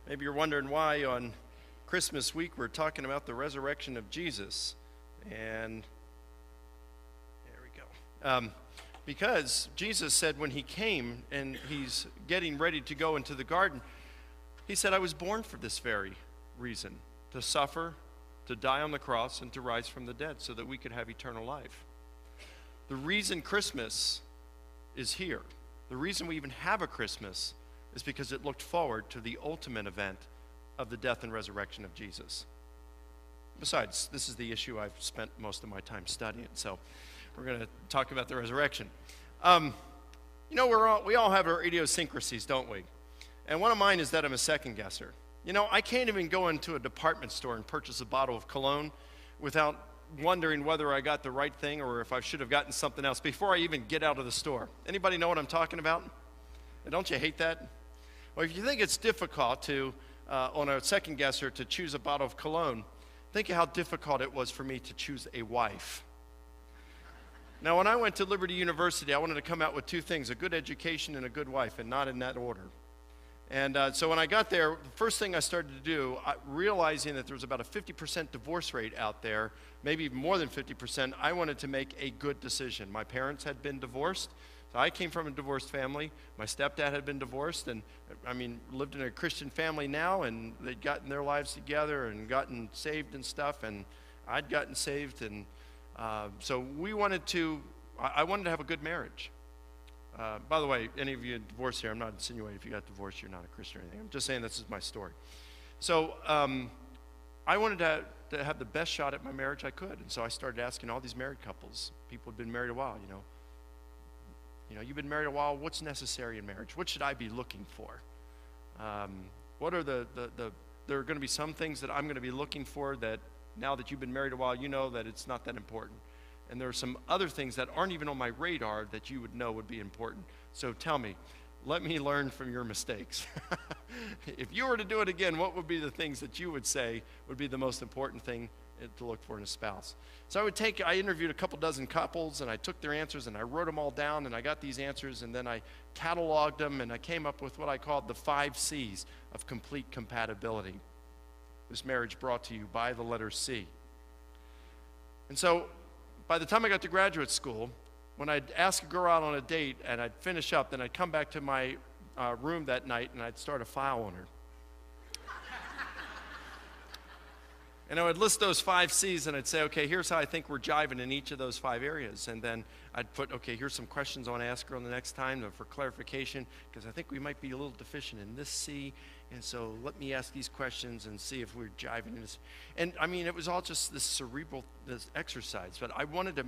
Maybe you're wondering why on Christmas week we're talking about the resurrection of Jesus. And there we go. Because Jesus said when he came and he's getting ready to go into the garden, he said, I was born for this very reason, to suffer, to die on the cross, and to rise from the dead so that we could have eternal life. The reason Christmas is here, the reason we even have a Christmas, is because it looked forward to the ultimate event of the death and resurrection of Jesus. Besides, this is the issue I've spent most of my time studying, so we're going to talk about the resurrection. We all have our idiosyncrasies, don't we? And one of mine is that I'm a second guesser. I can't even go into a department store and purchase a bottle of cologne without wondering whether I got the right thing or if I should have gotten something else before I even get out of the store. Anybody know what I'm talking about? And don't you hate that? Well, if you think it's difficult to, on a second guesser, to choose a bottle of cologne, think of how difficult it was for me to choose a wife. Now, when I went to Liberty University, I wanted to come out with two things, a good education and a good wife, and not in that order. And so when I got there, the first thing I started to do, realizing that there was about a 50% divorce rate out there, maybe even more than 50%, I wanted to make a good decision. My parents had been divorced. So I came from a divorced family. My stepdad had been divorced and, lived in a Christian family now, and they'd gotten their lives together and gotten saved and stuff, and I'd gotten saved, and so I wanted to have a good marriage. By the way, any of you divorced here, I'm not insinuating if you got divorced you're not a Christian or anything. I'm just saying this is my story. So I wanted to have the best shot at my marriage I could, and so I started asking all these married couples. People had been married a while, you've been married a while, what's necessary in marriage? What should I be looking for? What are there are going to be some things that I'm going to be looking for that now that you've been married a while, you know that it's not that important. And there are some other things that aren't even on my radar that you would know would be important. So tell me, let me learn from your mistakes. If you were to do it again, what would be the things that you would say would be the most important thing to look for in a spouse? So I interviewed a couple dozen couples, and I took their answers, and I wrote them all down, and I got these answers, and then I cataloged them, and I came up with what I called the 5 C's of complete compatibility. This marriage brought to you by the letter C. And so by the time I got to graduate school, when I'd ask a girl out on a date and I'd finish up, then I'd come back to my room that night and I'd start a file on her. And I would list those 5 C's and I'd say, okay, here's how I think we're jiving in each of those 5 areas. And then I'd put, okay, here's some questions I want to ask her on the next time for clarification, because I think we might be a little deficient in this C. And so let me ask these questions and see if we're jiving in this. And it was all just this cerebral exercise. But I wanted to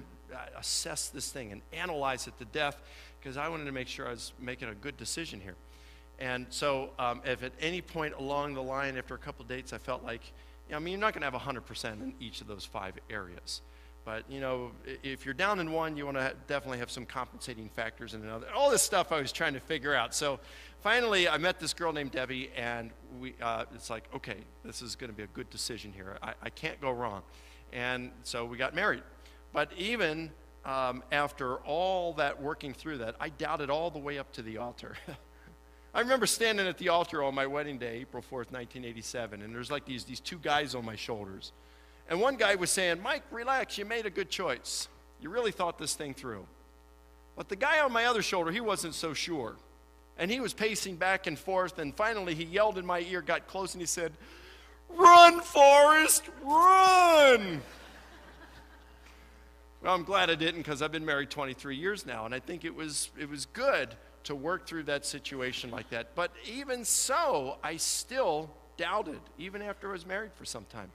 assess this thing and analyze it to death, because I wanted to make sure I was making a good decision here. And so if at any point along the line after a couple of dates I felt like, you're not going to have 100% in each of those 5 areas. But, if you're down in one, you want to definitely have some compensating factors in another. All this stuff I was trying to figure out. So finally, I met this girl named Debbie, and it's like, okay, this is going to be a good decision here. I can't go wrong. And so we got married. But even after all that, working through that, I doubted all the way up to the altar. I remember standing at the altar on my wedding day, April 4th, 1987, and there's like these 2 guys on my shoulders. And one guy was saying, Mike, relax, you made a good choice. You really thought this thing through. But the guy on my other shoulder, he wasn't so sure. And he was pacing back and forth, and finally he yelled in my ear, got close, and he said, "Run, Forrest, run!" Well, I'm glad I didn't, because I've been married 23 years now, and I think it was good to work through that situation like that. But even so, I still doubted, even after I was married for some time.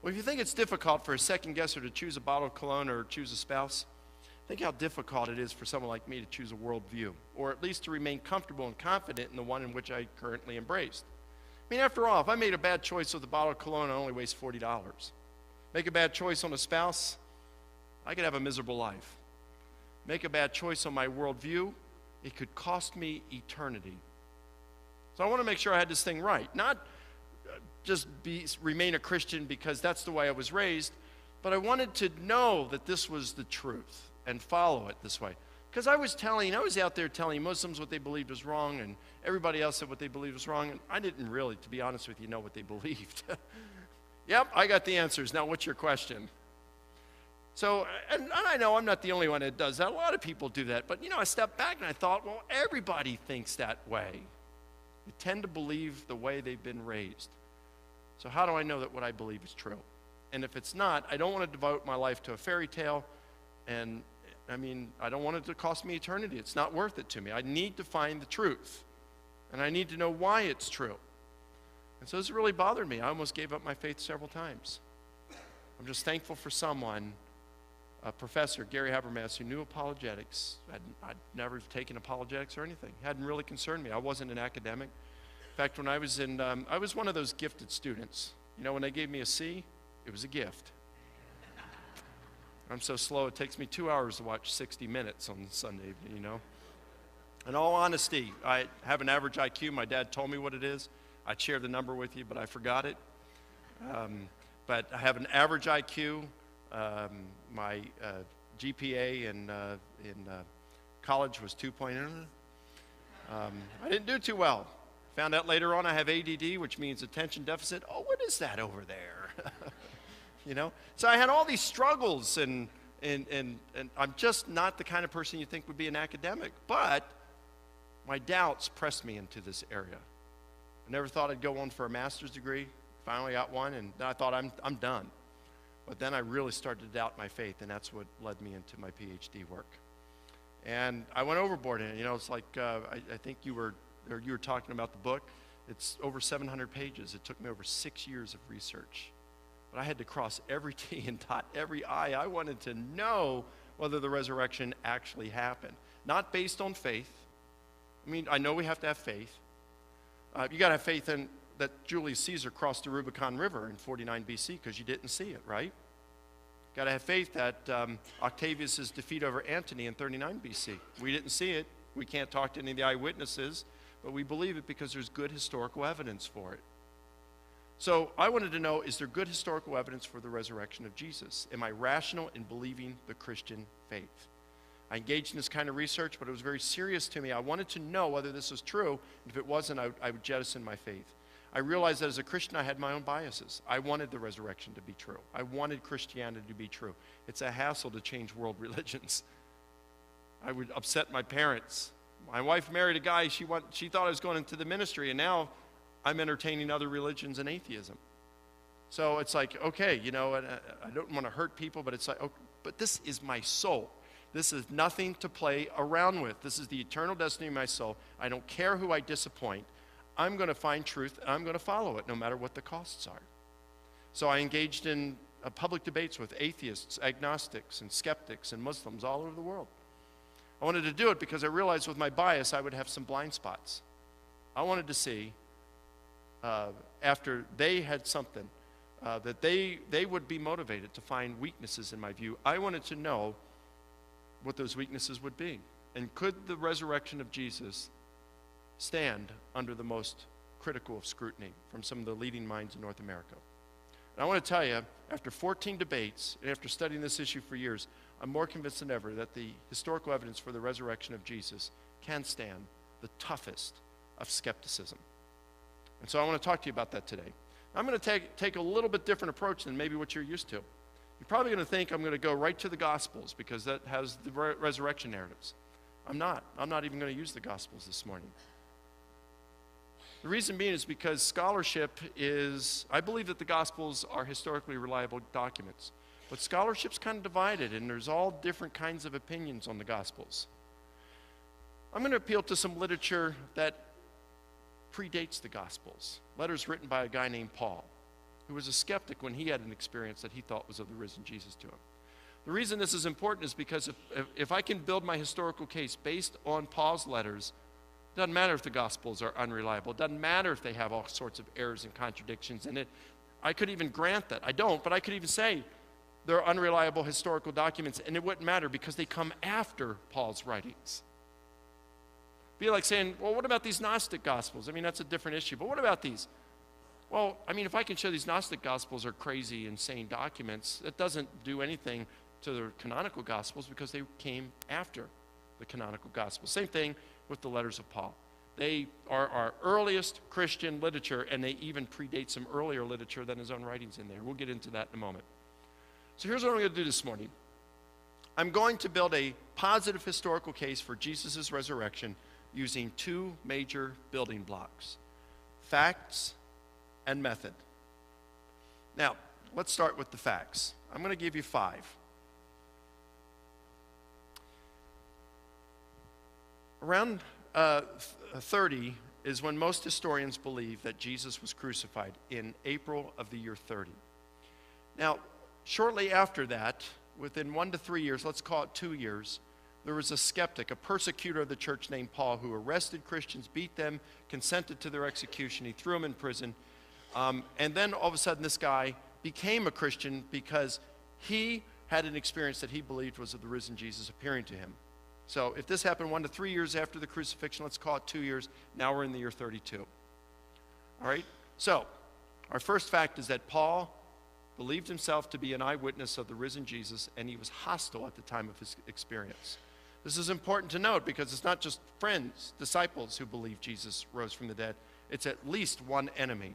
Well, if you think it's difficult for a second guesser to choose a bottle of cologne or choose a spouse, think how difficult it is for someone like me to choose a worldview, or at least to remain comfortable and confident in the one in which I currently embraced. After all, if I made a bad choice with a bottle of cologne, I only waste $40. Make a bad choice on a spouse, I could have a miserable life. Make a bad choice on my worldview, it could cost me eternity. So I want to make sure I had this thing right. Not just remain a Christian because that's the way I was raised, but I wanted to know that this was the truth and follow it this way. Because I was out there telling Muslims what they believed was wrong, and everybody else said what they believed was wrong, and I didn't really, to be honest with you, know what they believed. Yep, I got the answers. Now, what's your question? So, and I know I'm not the only one that does that. A lot of people do that. But, I stepped back and I thought, well, everybody thinks that way. They tend to believe the way they've been raised. So how do I know that what I believe is true? And if it's not, I don't want to devote my life to a fairy tale. And, I don't want it to cost me eternity. It's not worth it to me. I need to find the truth. And I need to know why it's true. And so this really bothered me. I almost gave up my faith several times. I'm just thankful for someone, a professor, Gary Habermas, who knew apologetics. I'd never taken apologetics or anything. It hadn't really concerned me. I wasn't an academic. In fact, when I was I was one of those gifted students. When they gave me a C, it was a gift. I'm so slow, it takes me 2 hours to watch 60 Minutes on Sunday evening, In all honesty, I have an average IQ. My dad told me what it is. I'd share the number with you, but I forgot it. But I have an average IQ. My GPA in college was 2.0. I didn't do too well. Found out later on I have ADD, which means attention deficit. Oh, what is that over there? So I had all these struggles, and I'm just not the kind of person you think would be an academic. But my doubts pressed me into this area. I never thought I'd go on for a master's degree. Finally got one, and then I thought I'm done. But then I really started to doubt my faith, and that's what led me into my PhD work. And I went overboard in it. It's like I think you were talking about the book. It's over 700 pages. It took me over 6 years of research. But I had to cross every T and dot every I. I wanted to know whether the resurrection actually happened. Not based on faith. I know we have to have faith. You got to have faith in that Julius Caesar crossed the Rubicon River in 49 BC because you didn't see it, right? Got to have faith that Octavius' defeat over Antony in 39 BC. We didn't see it. We can't talk to any of the eyewitnesses, but we believe it because there's good historical evidence for it. So I wanted to know, is there good historical evidence for the resurrection of Jesus? Am I rational in believing the Christian faith? I engaged in this kind of research, but it was very serious to me. I wanted to know whether this was true, and if it wasn't, I would jettison my faith. I realized that as a Christian, I had my own biases. I wanted the resurrection to be true. I wanted Christianity to be true. It's a hassle to change world religions. I would upset my parents. My wife married a guy, she thought I was going into the ministry, and now I'm entertaining other religions and atheism. So it's like, okay, I don't want to hurt people, but it's like, oh, but this is my soul. This is nothing to play around with. This is the eternal destiny of my soul. I don't care who I disappoint. I'm going to find truth, and I'm going to follow it, no matter what the costs are. So I engaged in public debates with atheists, agnostics, and skeptics, and Muslims all over the world. I wanted to do it because I realized with my bias, I would have some blind spots. I wanted to see, after they had something, that they would be motivated to find weaknesses in my view. I wanted to know what those weaknesses would be. And could the resurrection of Jesus stand under the most critical of scrutiny from some of the leading minds in North America? And I want to tell you, after 14 debates, and after studying this issue for years, I'm more convinced than ever that the historical evidence for the resurrection of Jesus can stand the toughest of skepticism. And so I want to talk to you about that today. I'm going to take a little bit different approach than maybe what you're used to. You're probably going to think I'm going to go right to the Gospels because that has the resurrection narratives. I'm not. I'm not even going to use the Gospels this morning. The reason being is because scholarship is, I believe that the Gospels are historically reliable documents. But scholarship's kind of divided, and there's all different kinds of opinions on the Gospels. I'm going to appeal to some literature that predates the Gospels. Letters written by a guy named Paul, who was a skeptic when he had an experience that he thought was of the risen Jesus to him. The reason this is important is because if I can build my historical case based on Paul's letters, it doesn't matter if the Gospels are unreliable. It doesn't matter if they have all sorts of errors and contradictions in it. I could even grant that. I don't, but I could even say they're unreliable historical documents, and it wouldn't matter because they come after Paul's writings. Be like saying, well, what about these Gnostic Gospels? That's a different issue, but what about these? Well, if I can show these Gnostic Gospels are crazy, insane documents, it doesn't do anything to the canonical Gospels because they came after the canonical gospel. Same thing with the letters of Paul. They are our earliest Christian literature, and they even predate some earlier literature than his own writings in there. We'll get into that in a moment. So here's what I'm going to do this morning. I'm going to build a positive historical case for Jesus' resurrection using two major building blocks: facts and method. Now, let's start with the facts. I'm going to give you 5. Around 30 is when most historians believe that Jesus was crucified, in April of the year 30. Now, shortly after that, within 1 to 3 years, let's call it 2 years, there was a skeptic, a persecutor of the church named Paul, who arrested Christians, beat them, consented to their execution. He threw them in prison. And then all of a sudden this guy became a Christian because he had an experience that he believed was of the risen Jesus appearing to him. So if this happened 1 to 3 years after the crucifixion, let's call it 2 years. Now we're in the year 32. All right? So our first fact is that Paul believed himself to be an eyewitness of the risen Jesus, and he was hostile at the time of his experience. This is important to note because it's not just friends, disciples who believe Jesus rose from the dead. It's at least one enemy,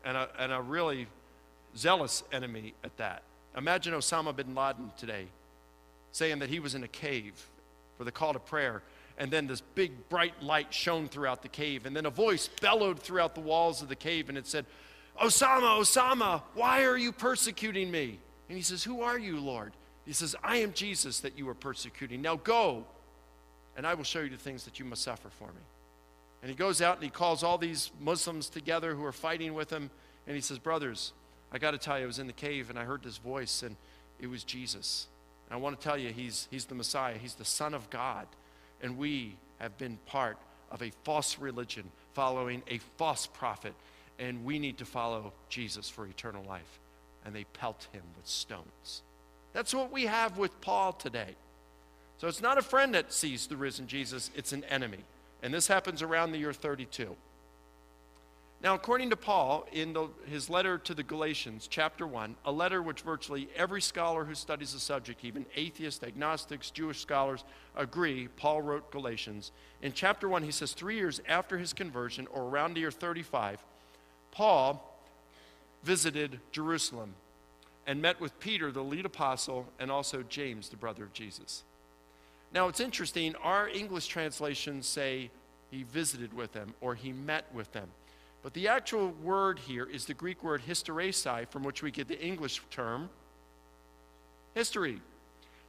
and a really zealous enemy at that. Imagine Osama bin Laden today saying that he was in a cave for the call to prayer, and then this big bright light shone throughout the cave, and then a voice bellowed throughout the walls of the cave, and it said, "Osama, Osama, why are you persecuting me?" And he says, "Who are you, Lord?" He says, "I am Jesus that you are persecuting. Now go, and I will show you the things that you must suffer for me." And he goes out and he calls all these Muslims together who are fighting with him, and he says, "Brothers, I got to tell you, I was in the cave and I heard this voice, and it was Jesus. And I want to tell you, he's the Messiah. He's the Son of God. And we have been part of a false religion, following a false prophet, and we need to follow Jesus for eternal life." And they pelt him with stones. That's what we have with Paul today. So it's not a friend that sees the risen Jesus, it's an enemy. And this happens around the year 32. Now, according to Paul, in his letter to the Galatians, chapter 1, a letter which virtually every scholar who studies the subject, even atheists, agnostics, Jewish scholars, agree, Paul wrote Galatians. In chapter 1, he says 3 years after his conversion, or around the year 35, Paul visited Jerusalem and met with Peter, the lead apostle, and also James, the brother of Jesus. Now, it's interesting, our English translations say he visited with them or he met with them. But the actual word here is the Greek word hysteresis, from which we get the English term history.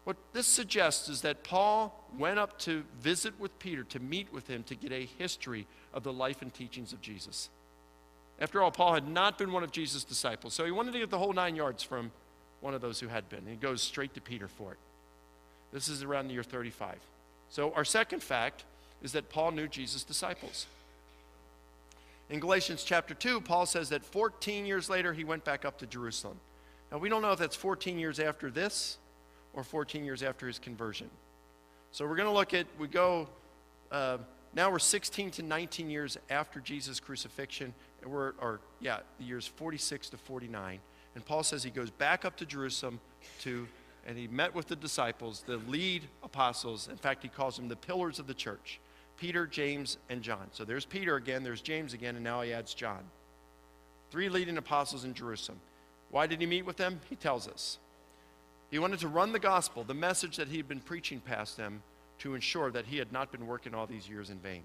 What this suggests is that Paul went up to visit with Peter, to meet with him, to get a history of the life and teachings of Jesus. After all, Paul had not been one of Jesus' disciples, so he wanted to get the whole 9 yards from one of those who had been. And he goes straight to Peter for it. This is around the year 35. So our second fact is that Paul knew Jesus' disciples. In Galatians chapter 2, Paul says that 14 years later, he went back up to Jerusalem. Now, we don't know if that's 14 years after this or 14 years after his conversion. So we're going to look at, now we're 16 to 19 years after Jesus' crucifixion, and the years 46 to 49. And Paul says he goes back up to Jerusalem and he met with the disciples, the lead apostles. In fact, he calls them the pillars of the church: Peter, James, and John. So there's Peter again, there's James again, and now he adds John. 3 leading apostles in Jerusalem. Why did he meet with them? He tells us. He wanted to run the gospel, the message that he had been preaching past them, to ensure that he had not been working all these years in vain.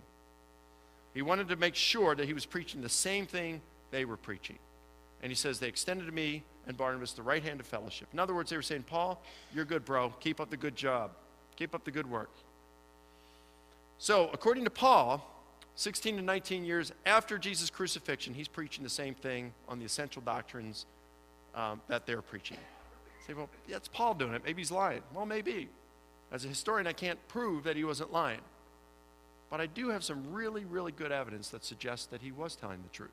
He wanted to make sure that he was preaching the same thing they were preaching. And he says, they extended to me and Barnabas the right hand of fellowship. In other words, they were saying, Paul, you're good, bro. Keep up the good job. Keep up the good work. So, according to Paul, 16 to 19 years after Jesus' crucifixion, he's preaching the same thing on the essential doctrines that they're preaching. You say, well, yeah, it's Paul doing it. Maybe he's lying. Well, maybe. As a historian, I can't prove that he wasn't lying. But I do have some really, really good evidence that suggests that he was telling the truth.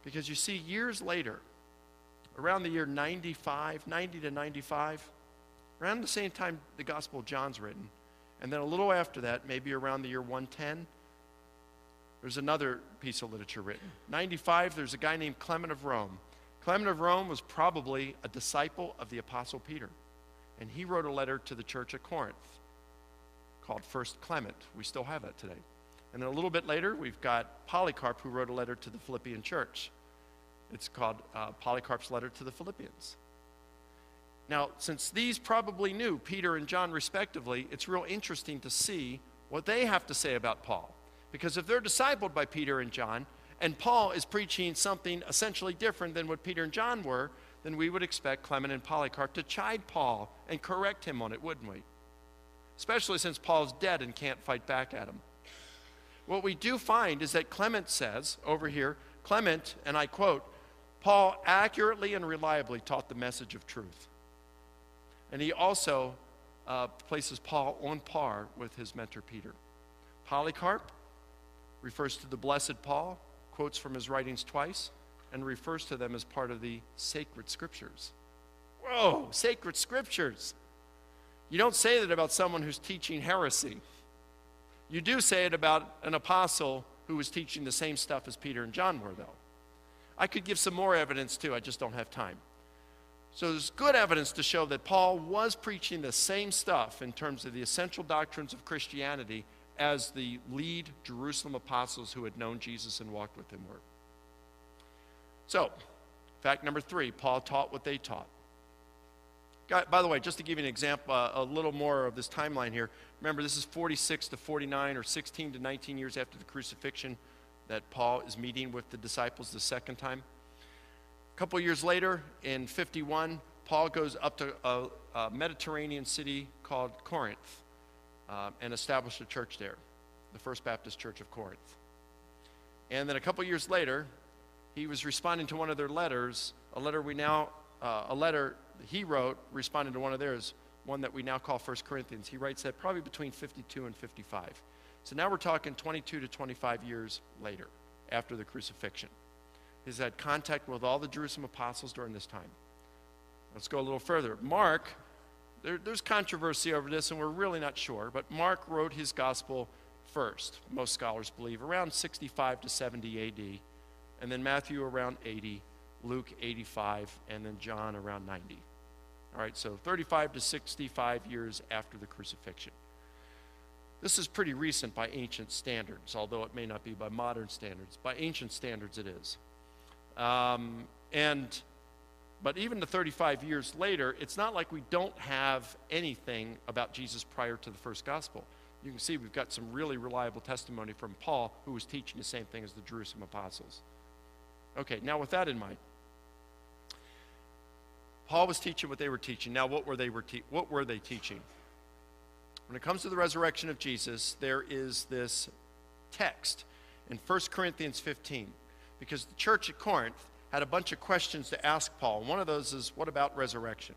Because you see, years later, around the year 90 to 95, around the same time the Gospel of John's written, and then a little after that, maybe around the year 110, there's another piece of literature written. 95, there's a guy named Clement of Rome. Clement of Rome was probably a disciple of the Apostle Peter. And he wrote a letter to the church at Corinth called First Clement. We still have that today. And then a little bit later, we've got Polycarp, who wrote a letter to the Philippian church. It's called Polycarp's letter to the Philippians. Now, since these probably knew Peter and John respectively, it's real interesting to see what they have to say about Paul. Because if they're discipled by Peter and John, and Paul is preaching something essentially different than what Peter and John were, then we would expect Clement and Polycarp to chide Paul and correct him on it, wouldn't we? Especially since Paul's dead and can't fight back at him. What we do find is that Clement says, over here, Clement, and I quote, Paul accurately and reliably taught the message of truth. And he also places Paul on par with his mentor Peter. Polycarp refers to the blessed Paul, quotes from his writings twice, and refers to them as part of the sacred scriptures. Whoa, sacred scriptures. You don't say that about someone who's teaching heresy. You do say it about an apostle who was teaching the same stuff as Peter and John were, though. I could give some more evidence too, I just don't have time. So there's good evidence to show that Paul was preaching the same stuff in terms of the essential doctrines of Christianity as the lead Jerusalem apostles who had known Jesus and walked with him were. So, fact number 3, Paul taught what they taught. By the way, just to give you an example, a little more of this timeline here. Remember, this is 46 to 49 or 16 to 19 years after the crucifixion that Paul is meeting with the disciples the second time. A couple years later, in 51, Paul goes up to a Mediterranean city called Corinth and established a church there, the First Baptist Church of Corinth. And then a couple years later, he was responding to one of their letters, a letter he wrote responding to one of theirs, one that we now call 1 Corinthians. He writes that probably between 52 and 55. So now we're talking 22 to 25 years later, after the crucifixion. He's had contact with all the Jerusalem apostles during this time. Let's go a little further. Mark, there's controversy over this, and we're really not sure, but Mark wrote his gospel first, most scholars believe, around 65 to 70 A.D., and then Matthew around 80, Luke 85, and then John around 90. All right, so 35 to 65 years after the crucifixion. This is pretty recent by ancient standards, although it may not be by modern standards. By ancient standards, it is. But even to 35 years later, it's not like we don't have anything about Jesus prior to the first gospel. You can see we've got some really reliable testimony from Paul, who was teaching the same thing as the Jerusalem apostles. Okay, now with that in mind, Paul was teaching what they were teaching. Now what were they teaching? When it comes to the resurrection of Jesus, there is this text in 1 Corinthians 15, because the church at Corinth had a bunch of questions to ask Paul. One of those is, what about resurrection?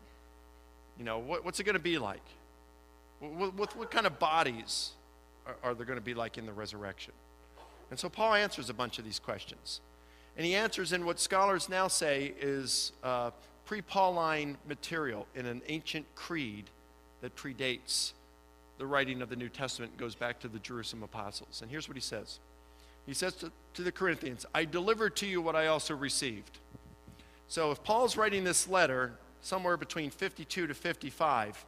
You know, what's it going to be like? What kind of bodies are there going to be like in the resurrection? And so Paul answers a bunch of these questions. And he answers in what scholars now say is pre-Pauline material in an ancient creed that predates the writing of the New Testament and goes back to the Jerusalem apostles. And here's what he says. He says to the Corinthians, I delivered to you what I also received. So if Paul's writing this letter somewhere between 52 to 55,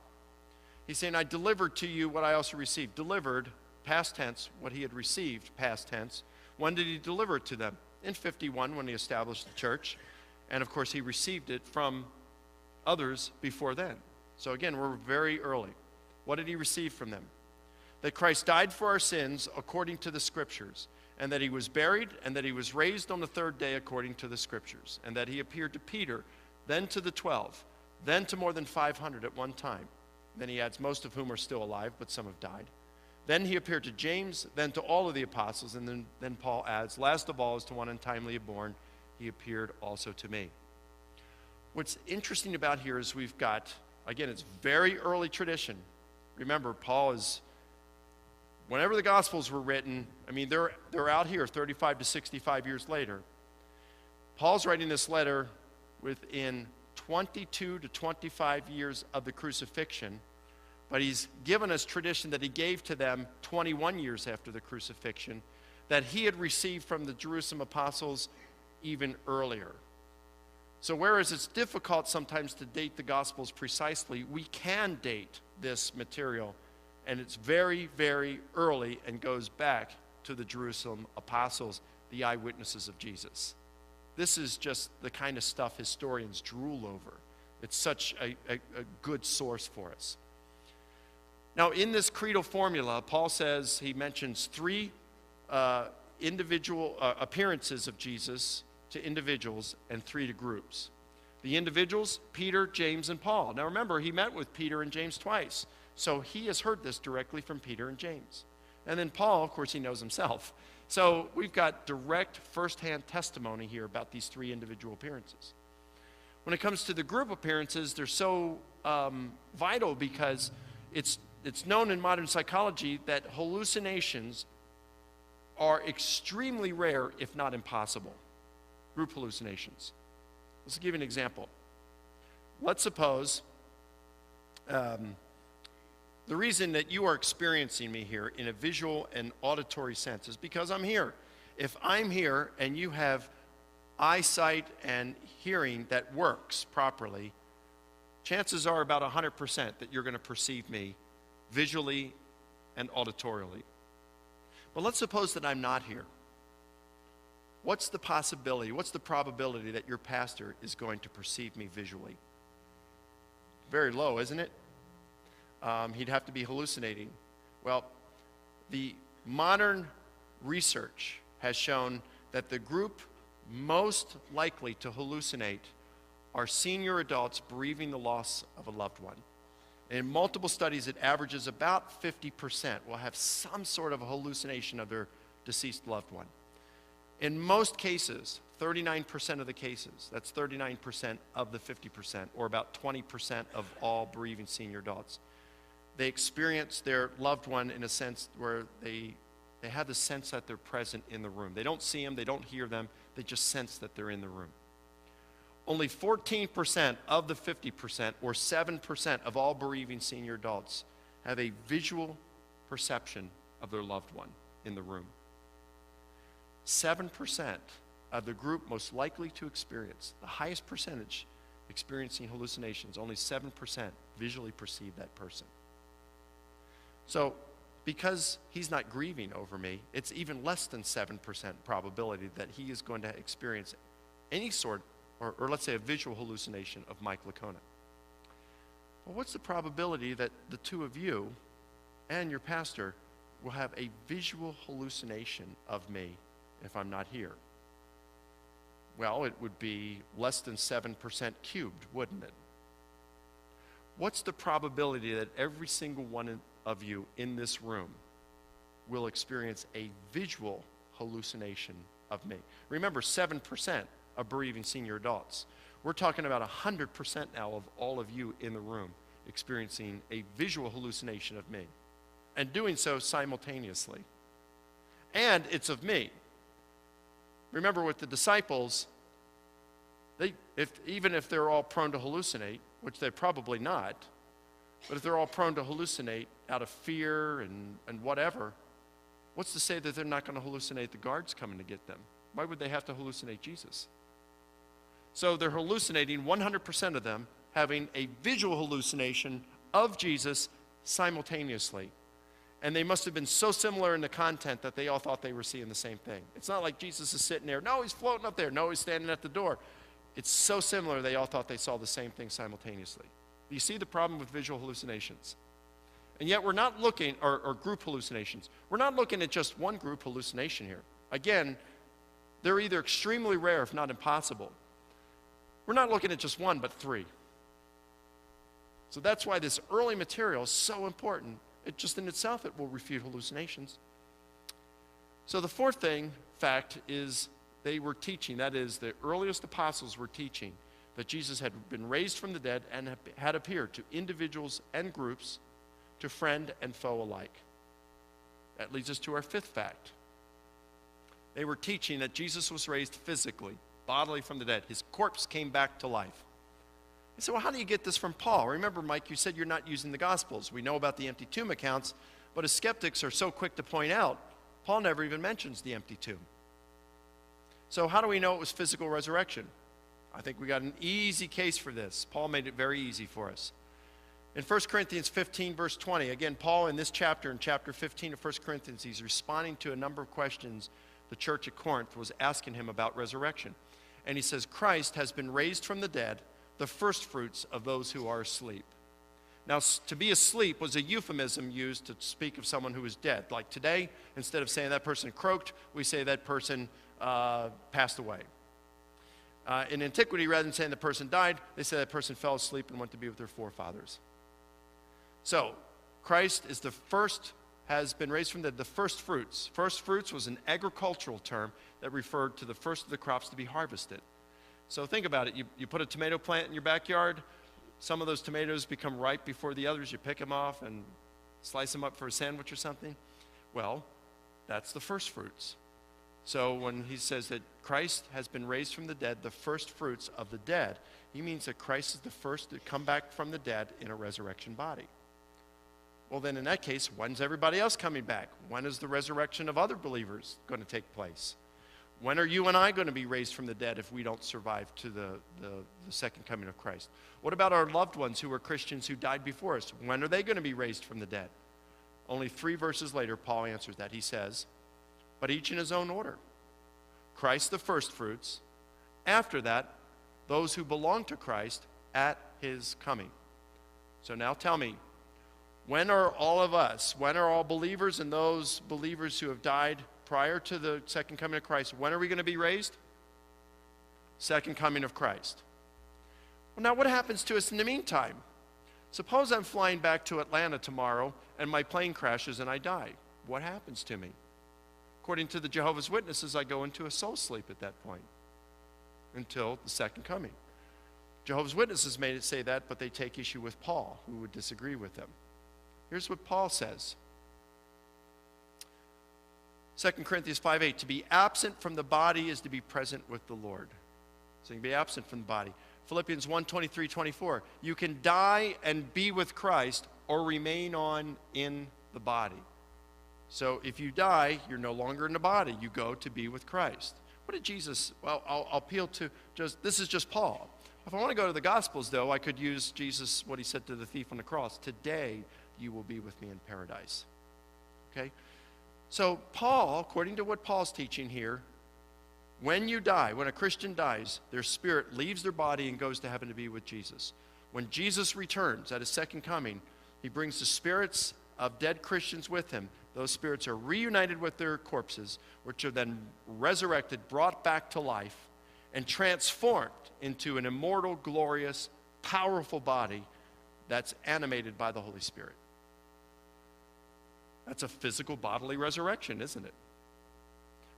he's saying, I delivered to you what I also received. Delivered, past tense, what he had received, past tense. When did he deliver it to them? In 51, when he established the church. And of course, he received it from others before then. So again, we're very early. What did he receive from them? That Christ died for our sins according to the Scriptures, and that he was buried, and that he was raised on the third day according to the Scriptures, and that he appeared to Peter, then to the 12, then to more than 500 at one time. Then he adds, most of whom are still alive, but some have died. Then he appeared to James, then to all of the apostles, and then Paul adds, last of all, as to one untimely born, he appeared also to me. What's interesting about here is we've got, again, it's very early tradition. Remember, Paul is, whenever the Gospels were written, I mean, they're out here 35 to 65 years later. Paul's writing this letter within 22 to 25 years of the crucifixion, but he's given us tradition that he gave to them 21 years after the crucifixion, that he had received from the Jerusalem apostles even earlier. So whereas it's difficult sometimes to date the Gospels precisely, we can date this material And it's very, very early and goes back to the Jerusalem apostles, the eyewitnesses of Jesus. This is just the kind of stuff historians drool over. It's such a good source for us. Now, in this creedal formula, Paul says, he mentions three individual appearances of Jesus to individuals and three to groups. The individuals, Peter, James, and Paul. Now remember, he met with Peter and James twice. So he has heard this directly from Peter and James. And then Paul, of course, he knows himself. So we've got direct firsthand testimony here about these three individual appearances. When it comes to the group appearances, they're so vital because it's known in modern psychology that hallucinations are extremely rare, if not impossible. Group hallucinations. Let's give you an example. Let's suppose the reason that you are experiencing me here in a visual and auditory sense is because I'm here. If I'm here and you have eyesight and hearing that works properly, chances are about 100% that you're going to perceive me visually and auditorially. But let's suppose that I'm not here. What's the possibility, what's the probability that your pastor is going to perceive me visually? Very low, isn't it? He'd have to be hallucinating. Well, the modern research has shown that the group most likely to hallucinate are senior adults bereaving the loss of a loved one. In multiple studies, it averages about 50% will have some sort of a hallucination of their deceased loved one. In most cases, 39% of the cases, that's 39% of the 50%, or about 20% of all bereaving senior adults, they experience their loved one in a sense where they have the sense that they're present in the room. They don't see them, they don't hear them, they just sense that they're in the room. Only 14% of the 50%, or 7% of all bereaving senior adults, have a visual perception of their loved one in the room. 7% of the group most likely to experience, the highest percentage experiencing hallucinations, only 7% visually perceive that person. So, because he's not grieving over me, it's even less than 7% probability that he is going to experience any sort, or let's say a visual hallucination of Mike Licona. Well, what's the probability that the two of you and your pastor will have a visual hallucination of me if I'm not here? Well, it would be less than 7% cubed, wouldn't it? What's the probability that every single one of you in this room will experience a visual hallucination of me? Remember, 7% of bereaving senior adults. We're talking about 100% now of all of you in the room experiencing a visual hallucination of me, and doing so simultaneously. And it's of me. Remember, with the disciples, even if they're all prone to hallucinate, which they're probably not, but if they're all prone to hallucinate out of fear and whatever, what's to say that they're not going to hallucinate the guards coming to get them? Why would they have to hallucinate Jesus? So they're hallucinating, 100% of them, having a visual hallucination of Jesus simultaneously. And they must have been so similar in the content that they all thought they were seeing the same thing. It's not like Jesus is sitting there. No, he's floating up there. No, he's standing at the door. It's so similar they all thought they saw the same thing simultaneously. Do you see the problem with visual hallucinations? And yet we're not looking, or group hallucinations, we're not looking at just one group hallucination here. Again, they're either extremely rare, if not impossible. We're not looking at just one, but three. So that's why this early material is so important. It just in itself, it will refute hallucinations. So the fourth fact is they were teaching, that is, the earliest apostles were teaching that Jesus had been raised from the dead and had appeared to individuals and groups, to friend and foe alike. That leads us to our fifth fact. They were teaching that Jesus was raised physically, bodily from the dead. His corpse came back to life. And so, well, how do you get this from Paul? Remember, Mike, you said you're not using the Gospels. We know about the empty tomb accounts, but as skeptics are so quick to point out, Paul never even mentions the empty tomb. So how do we know it was physical resurrection? I think we got an easy case for this. Paul made it very easy for us. In 1 Corinthians 15, verse 20, again, Paul in this chapter, in chapter 15 of 1 Corinthians, he's responding to a number of questions the church at Corinth was asking him about resurrection. And he says, Christ has been raised from the dead, the first fruits of those who are asleep. Now, to be asleep was a euphemism used to speak of someone who was dead. Like today, instead of saying that person croaked, we say that person passed away. In antiquity, rather than saying the person died, they say that person fell asleep and went to be with their forefathers. So, Christ is the first, has been raised from the first fruits. First fruits was an agricultural term that referred to the first of the crops to be harvested. So think about it. You put a tomato plant in your backyard. Some of those tomatoes become ripe before the others. You pick them off and slice them up for a sandwich or something. Well, that's the first fruits. So when he says that Christ has been raised from the dead, the first fruits of the dead, he means that Christ is the first to come back from the dead in a resurrection body. Well, then in that case, when's everybody else coming back? When is the resurrection of other believers going to take place? When are you and I going to be raised from the dead if we don't survive to the second coming of Christ? What about our loved ones who were Christians who died before us? When are they going to be raised from the dead? Only 3 verses later, Paul answers that. He says, but each in his own order. Christ the first fruits. After that, those who belong to Christ at his coming. So now tell me, when are all of us, when are all believers and those believers who have died prior to the second coming of Christ, when are we going to be raised? Second coming of Christ. Well, now what happens to us in the meantime? Suppose I'm flying back to Atlanta tomorrow and my plane crashes and I die. What happens to me? According to the Jehovah's Witnesses, I go into a soul sleep at that point until the second coming. Jehovah's Witnesses made it say that, but they take issue with Paul, who would disagree with them. Here's what Paul says. 2 Corinthians 5:8, to be absent from the body is to be present with the Lord. So you can be absent from the body. Philippians 1:23-24, you can die and be with Christ or remain on in the body. So if you die, you're no longer in the body. You go to be with Christ. What did Jesus, well, I'll appeal to, this is just Paul. If I want to go to the Gospels, though, I could use Jesus, what he said to the thief on the cross. Today, you will be with me in paradise. Okay? So Paul, according to what Paul's teaching here, when you die, when a Christian dies, their spirit leaves their body and goes to heaven to be with Jesus. When Jesus returns at his second coming, he brings the spirits of dead Christians with him. Those spirits are reunited with their corpses, which are then resurrected, brought back to life, and transformed into an immortal, glorious, powerful body that's animated by the Holy Spirit. That's a physical bodily resurrection, isn't it?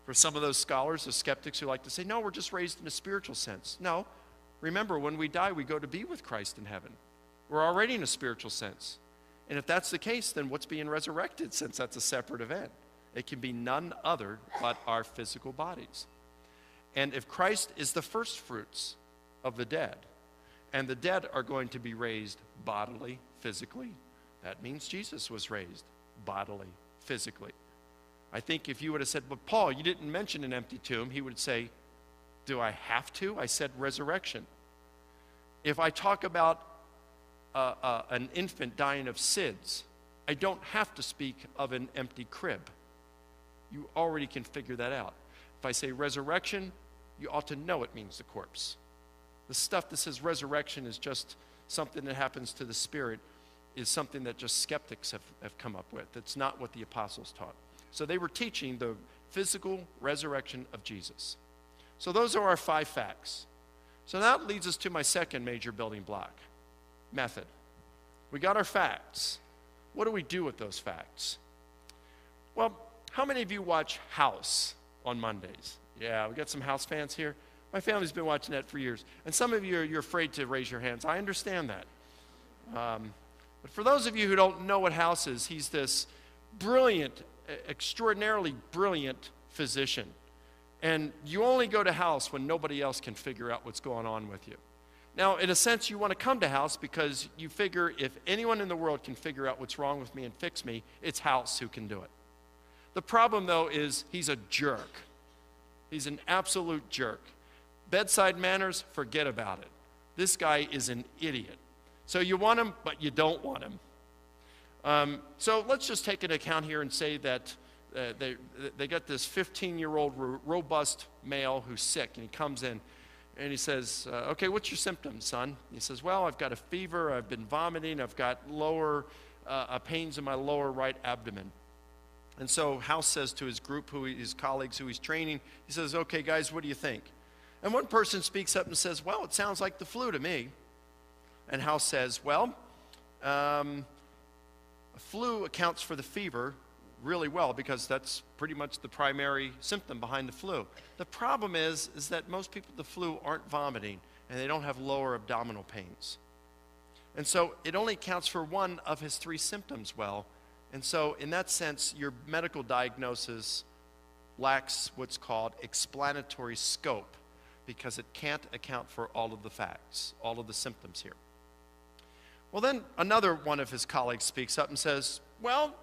For some of those scholars, the skeptics who like to say, no, we're just raised in a spiritual sense. No, remember, when we die, we go to be with Christ in heaven. We're already in a spiritual sense. And if that's the case, then what's being resurrected, since that's a separate event? It can be none other but our physical bodies. And if Christ is the first fruits of the dead, and the dead are going to be raised bodily, physically, that means Jesus was raised bodily, physically. I think if you would have said, but Paul, you didn't mention an empty tomb, he would say, do I have to? I said resurrection. If I talk about an infant dying of SIDS, I don't have to speak of an empty crib. You already can figure that out. If I say resurrection, you ought to know it means the corpse. The stuff that says resurrection is just something that happens to the spirit is something that just skeptics have come up with. It's not what the apostles taught. So they were teaching the physical resurrection of Jesus. So those are our 5 facts. So that leads us to my second major building block, method. We got our facts. What do we do with those facts? Well, how many of you watch House on Mondays? Yeah, we got some House fans here. My family's been watching that for years. And some of you, you're afraid to raise your hands. I understand that. But for those of you who don't know what House is, he's this brilliant, extraordinarily brilliant physician. And you only go to House when nobody else can figure out what's going on with you. Now, in a sense, you want to come to House because you figure if anyone in the world can figure out what's wrong with me and fix me, it's House who can do it. The problem, though, is he's a jerk. He's an absolute jerk. Bedside manners, forget about it. This guy is an idiot. So you want him, but you don't want him. So let's just take an account here and say that they got this 15-year-old robust male who's sick, and he comes in and he says, okay, what's your symptoms, son? He says, well, I've got a fever, I've been vomiting, I've got lower pains in my lower right abdomen. And so House says to his group, his colleagues who he's training, he says, okay, guys, what do you think? And one person speaks up and says, well, it sounds like the flu to me. And House says, well, a flu accounts for the fever really well because that's pretty much the primary symptom behind the flu. The problem is that most people with the flu aren't vomiting and they don't have lower abdominal pains. And so it only accounts for one of his three symptoms well. And so in that sense, your medical diagnosis lacks what's called explanatory scope because it can't account for all of the facts, all of the symptoms here. Well, then another one of his colleagues speaks up and says, well,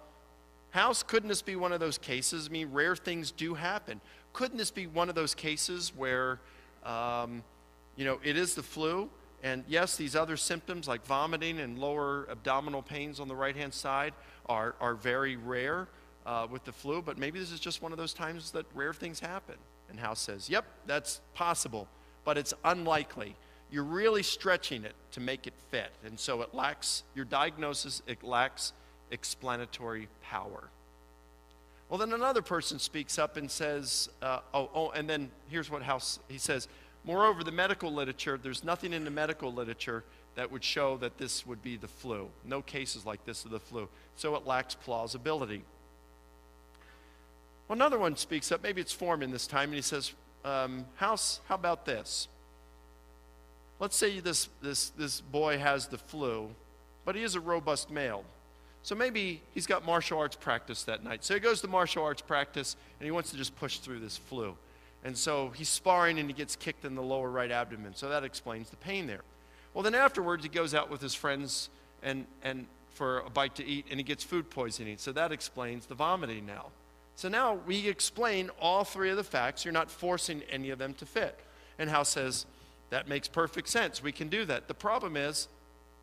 House, couldn't this be one of those cases? I mean, rare things do happen. Couldn't this be one of those cases where, it is the flu, and yes, these other symptoms like vomiting and lower abdominal pains on the right-hand side are very rare with the flu, but maybe this is just one of those times that rare things happen. And House says, yep, that's possible, but it's unlikely. You're really stretching it to make it fit, and so it lacks, your diagnosis, it lacks explanatory power. Well, then another person speaks up and says, and then here's what he says, moreover, the medical literature, there's nothing in the medical literature that would show that this would be the flu. No cases like this of the flu, so it lacks plausibility. Well, another one speaks up, maybe it's Foreman this time, and he says, House, how about this? Let's say this boy has the flu, but he is a robust male. So maybe he's got martial arts practice that night. So he goes to martial arts practice, and he wants to just push through this flu. And so he's sparring, and he gets kicked in the lower right abdomen. So that explains the pain there. Well, then afterwards, he goes out with his friends and for a bite to eat, and he gets food poisoning. So that explains the vomiting now. So now we explain all three of the facts. You're not forcing any of them to fit. And House says, that makes perfect sense. We can do that. The problem is,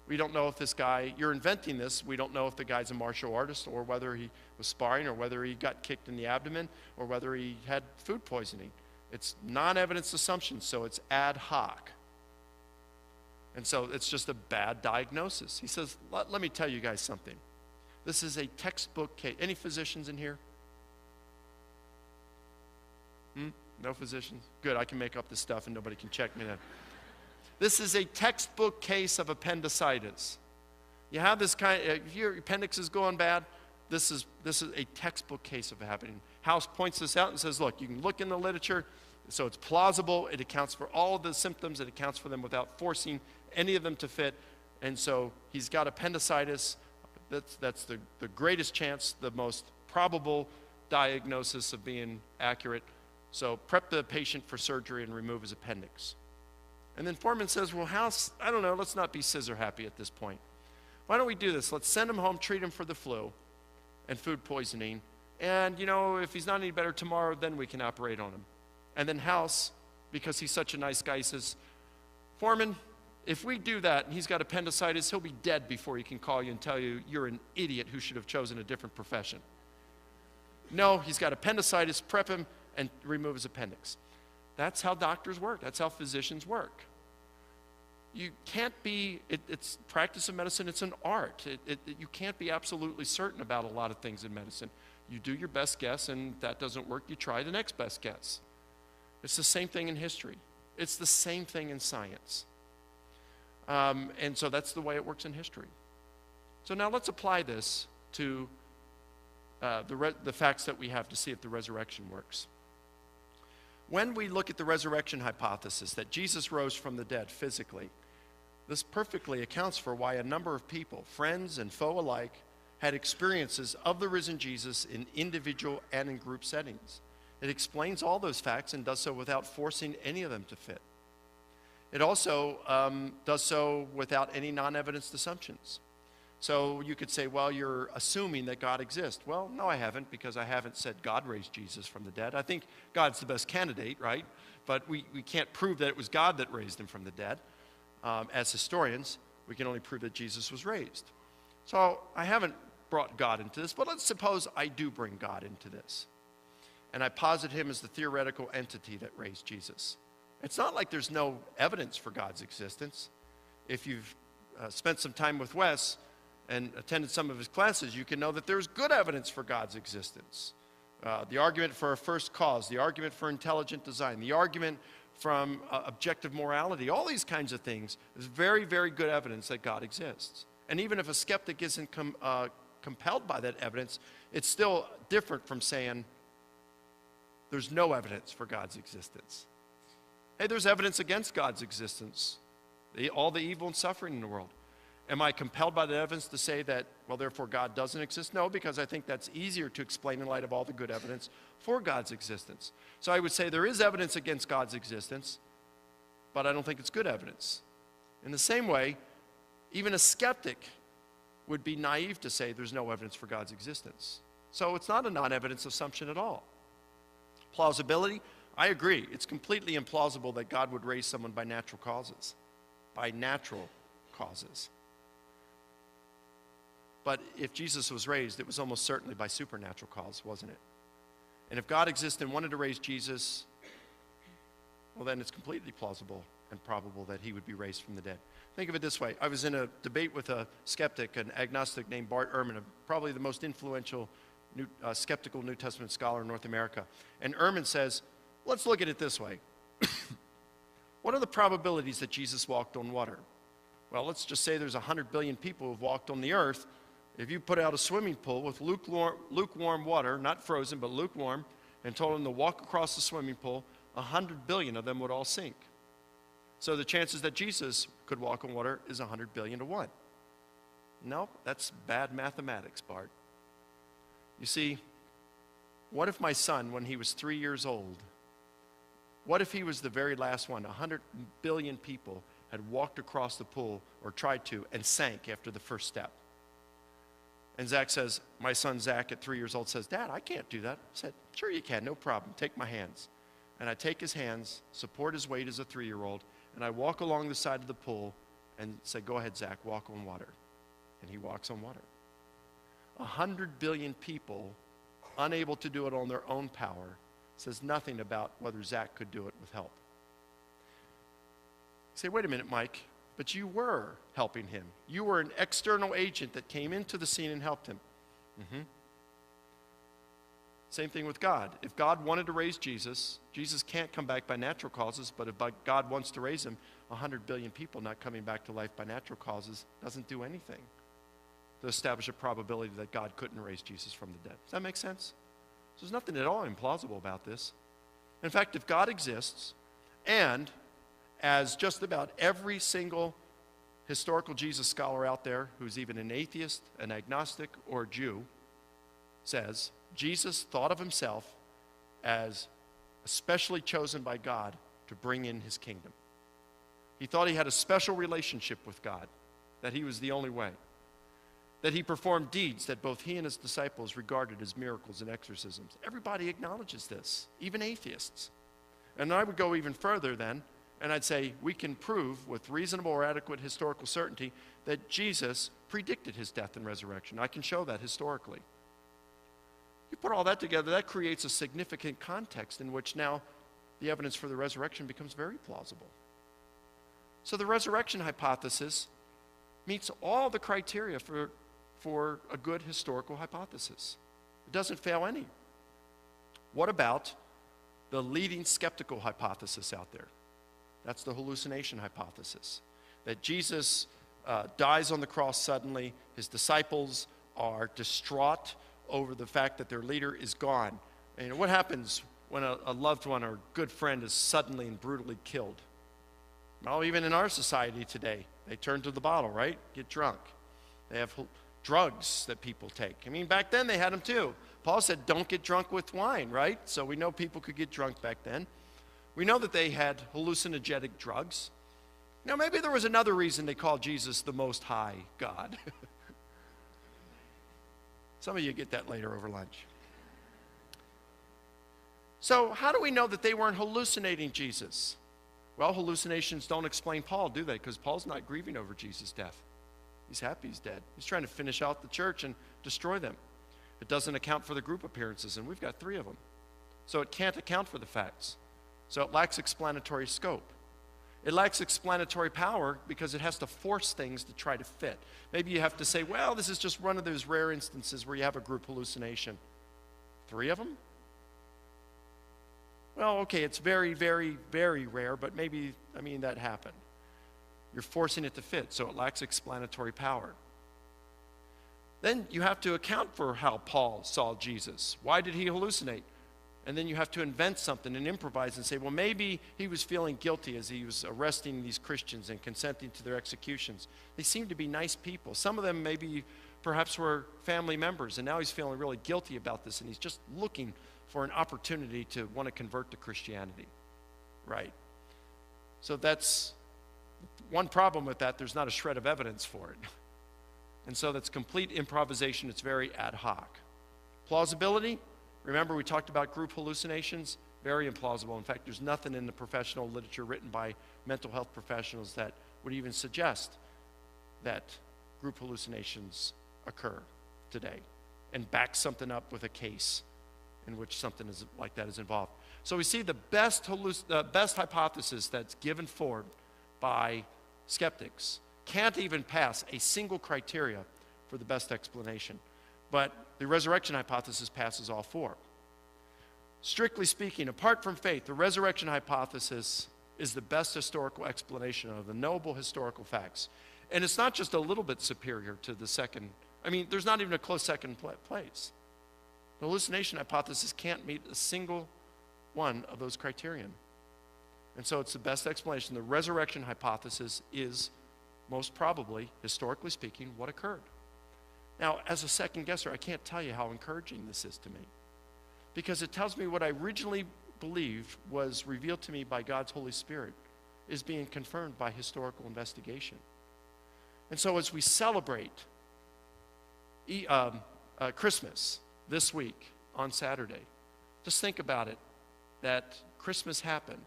we don't know if this guy, you're inventing this, we don't know if the guy's a martial artist or whether he was sparring or whether he got kicked in the abdomen or whether he had food poisoning. It's non-evidence assumption, so it's ad hoc. And so it's just a bad diagnosis. He says, let me tell you guys something. This is a textbook case. Any physicians in here? No physicians? Good, I can make up this stuff and nobody can check me then. This is a textbook case of appendicitis. You have this kind, if your appendix is going bad, this is a textbook case of happening. House points this out and says, look, you can look in the literature, so it's plausible, it accounts for all of the symptoms, it accounts for them without forcing any of them to fit, and so he's got appendicitis. That's the greatest chance, the most probable diagnosis of being accurate. So prep the patient for surgery and remove his appendix. And then Foreman says, well, House, I don't know, let's not be scissor happy at this point. Why don't we do this? Let's send him home, treat him for the flu and food poisoning. And, if he's not any better tomorrow, then we can operate on him. And then House, because he's such a nice guy, says, Foreman, if we do that and he's got appendicitis, he'll be dead before he can call you and tell you you're an idiot who should have chosen a different profession. No, he's got appendicitis, prep him and remove his appendix. That's how doctors work. That's how physicians work. You can't be, it's practice of medicine, it's an art. You can't be absolutely certain about a lot of things in medicine. You do your best guess, and if that doesn't work, you try the next best guess. It's the same thing in history. It's the same thing in science. And so that's the way it works in history. So now let's apply this to the facts that we have to see if the resurrection works. When we look at the resurrection hypothesis that Jesus rose from the dead physically, this perfectly accounts for why a number of people, friends and foe alike, had experiences of the risen Jesus in individual and in group settings. It explains all those facts and does so without forcing any of them to fit. It also does so without any non-evidenced assumptions. So you could say, well, you're assuming that God exists. Well, no, I haven't, because I haven't said God raised Jesus from the dead. I think God's the best candidate, right? But we can't prove that it was God that raised him from the dead as historians. We can only prove that Jesus was raised. So I haven't brought God into this, but let's suppose I do bring God into this. And I posit him as the theoretical entity that raised Jesus. It's not like there's no evidence for God's existence. If you've spent some time with Wes and attended some of his classes, you can know that there's good evidence for God's existence. The argument for a first cause, the argument for intelligent design, the argument from objective morality, all these kinds of things is very, very good evidence that God exists. And even if a skeptic isn't compelled by that evidence, it's still different from saying there's no evidence for God's existence. Hey, there's evidence against God's existence, all the evil and suffering in the world. Am I compelled by the evidence to say that, well, therefore God doesn't exist? No, because I think that's easier to explain in light of all the good evidence for God's existence. So I would say there is evidence against God's existence, but I don't think it's good evidence. In the same way, even a skeptic would be naive to say there's no evidence for God's existence. So it's not a non-evidence assumption at all. Plausibility, I agree. It's completely implausible that God would raise someone by natural causes. By natural causes. But if Jesus was raised, it was almost certainly by supernatural cause, wasn't it? And if God existed and wanted to raise Jesus, well, then it's completely plausible and probable that he would be raised from the dead. Think of it this way. I was in a debate with a skeptic, an agnostic named Bart Ehrman, probably the most influential skeptical New Testament scholar in North America. And Ehrman says, let's look at it this way. What are the probabilities that Jesus walked on water? Well, let's just say there's 100 billion people who've walked on the earth. If you put out a swimming pool with lukewarm water, not frozen, but lukewarm, and told them to walk across the swimming pool, 100 billion of them would all sink. So the chances that Jesus could walk on water is 100 billion to 1. No, that's bad mathematics, Bart. You see, what if my son, when he was 3 years old, what if he was the very last one? 100 billion people had walked across the pool, or tried to, and sank after the first step. And Zach says, my son Zach at 3 years old says, Dad, I can't do that. I said, sure you can, no problem. Take my hands. And I take his hands, support his weight as a 3-year-old, and I walk along the side of the pool and say, go ahead, Zach, walk on water. And he walks on water. 100 billion people, unable to do it on their own power, says nothing about whether Zach could do it with help. You say, wait a minute, Mike, but you were helping him. You were an external agent that came into the scene and helped him. Same thing with God. If God wanted to raise Jesus, Jesus can't come back by natural causes, but if God wants to raise him, 100 billion people not coming back to life by natural causes doesn't do anything to establish a probability that God couldn't raise Jesus from the dead. Does that make sense? So there's nothing at all implausible about this. In fact, if God exists, and as just about every single historical Jesus scholar out there who's even an atheist, an agnostic, or a Jew says, Jesus thought of himself as especially chosen by God to bring in his kingdom. He thought he had a special relationship with God, that he was the only way, that he performed deeds that both he and his disciples regarded as miracles and exorcisms. Everybody acknowledges this, even atheists. And I would go even further then, and I'd say we can prove with reasonable or adequate historical certainty that Jesus predicted his death and resurrection. I can show that historically. You put all that together, that creates a significant context in which now the evidence for the resurrection becomes very plausible. So the resurrection hypothesis meets all the criteria for a good historical hypothesis. It doesn't fail any. What about the leading skeptical hypothesis out there? That's the hallucination hypothesis. That Jesus dies on the cross suddenly, his disciples are distraught over the fact that their leader is gone. And what happens when a loved one or good friend is suddenly and brutally killed? Well, even in our society today, they turn to the bottle, right? Get drunk. They have drugs that people take. I mean, back then they had them too. Paul said, don't get drunk with wine, right? So we know people could get drunk back then. We know that they had hallucinogenic drugs. Now, maybe there was another reason they called Jesus the Most High God. Some of you get that later over lunch. So how do we know that they weren't hallucinating Jesus? Well, hallucinations don't explain Paul, do they? Because Paul's not grieving over Jesus' death. He's happy he's dead. He's trying to finish out the church and destroy them. It doesn't account for the group appearances, and we've got 3 of them. So it can't account for the facts. So it lacks explanatory scope. It lacks explanatory power because it has to force things to try to fit. Maybe you have to say, well, this is just one of those rare instances where you have a group hallucination. 3 of them? Well, okay, it's very, very, very rare, but maybe, that happened. You're forcing it to fit, so it lacks explanatory power. Then you have to account for how Paul saw Jesus. Why did he hallucinate? And then you have to invent something and improvise and say, well, maybe he was feeling guilty as he was arresting these Christians and consenting to their executions. They seemed to be nice people. Some of them maybe perhaps were family members, and now he's feeling really guilty about this, and he's just looking for an opportunity to want to convert to Christianity. Right? So that's one problem with that. There's not a shred of evidence for it. And so that's complete improvisation. It's very ad hoc. Plausibility? Remember, we talked about group hallucinations? Very implausible. In fact, there's nothing in the professional literature written by mental health professionals that would even suggest that group hallucinations occur today and back something up with a case in which something like that is involved. So we see the best hypothesis that's given forward by skeptics can't even pass a single criteria for the best explanation. But the resurrection hypothesis passes all 4. Strictly speaking, apart from faith, the resurrection hypothesis is the best historical explanation of the knowable historical facts. And it's not just a little bit superior to the second. There's not even a close second place. The hallucination hypothesis can't meet a single one of those criterion. And so it's the best explanation. The resurrection hypothesis is most probably, historically speaking, what occurred. Now, as a second guesser, I can't tell you how encouraging this is to me, because it tells me what I originally believed was revealed to me by God's Holy Spirit is being confirmed by historical investigation. And so as we celebrate Christmas this week on Saturday, just think about it, that Christmas happened,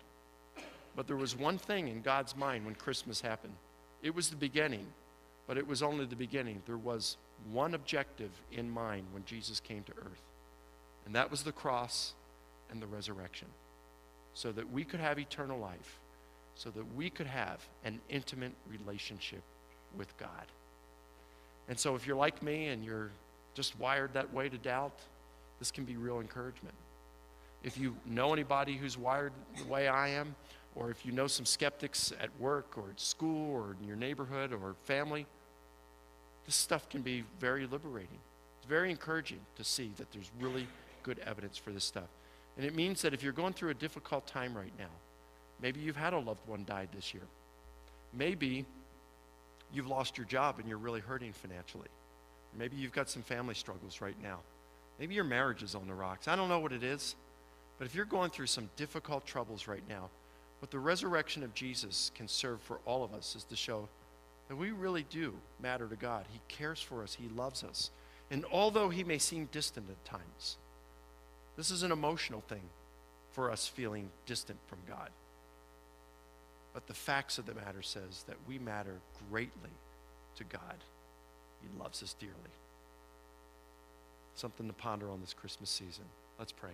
but there was one thing in God's mind when Christmas happened. It was the beginning, but it was only the beginning. There was one objective in mind when Jesus came to earth, and that was the cross and the resurrection, so that we could have eternal life, so that we could have an intimate relationship with God. And so if you're like me and you're just wired that way to doubt, this can be real encouragement. If you know anybody who's wired the way I am, or if you know some skeptics at work or at school or in your neighborhood or family, this stuff can be very liberating. It's very encouraging to see that there's really good evidence for this stuff. And it means that if you're going through a difficult time right now, maybe you've had a loved one died this year. Maybe you've lost your job and you're really hurting financially. Maybe you've got some family struggles right now. Maybe your marriage is on the rocks. I don't know what it is, but if you're going through some difficult troubles right now, what the resurrection of Jesus can serve for all of us is to show that we really do matter to God. He cares for us. He loves us. And although he may seem distant at times, this is an emotional thing for us feeling distant from God. But the facts of the matter says that we matter greatly to God. He loves us dearly. Something to ponder on this Christmas season. Let's pray.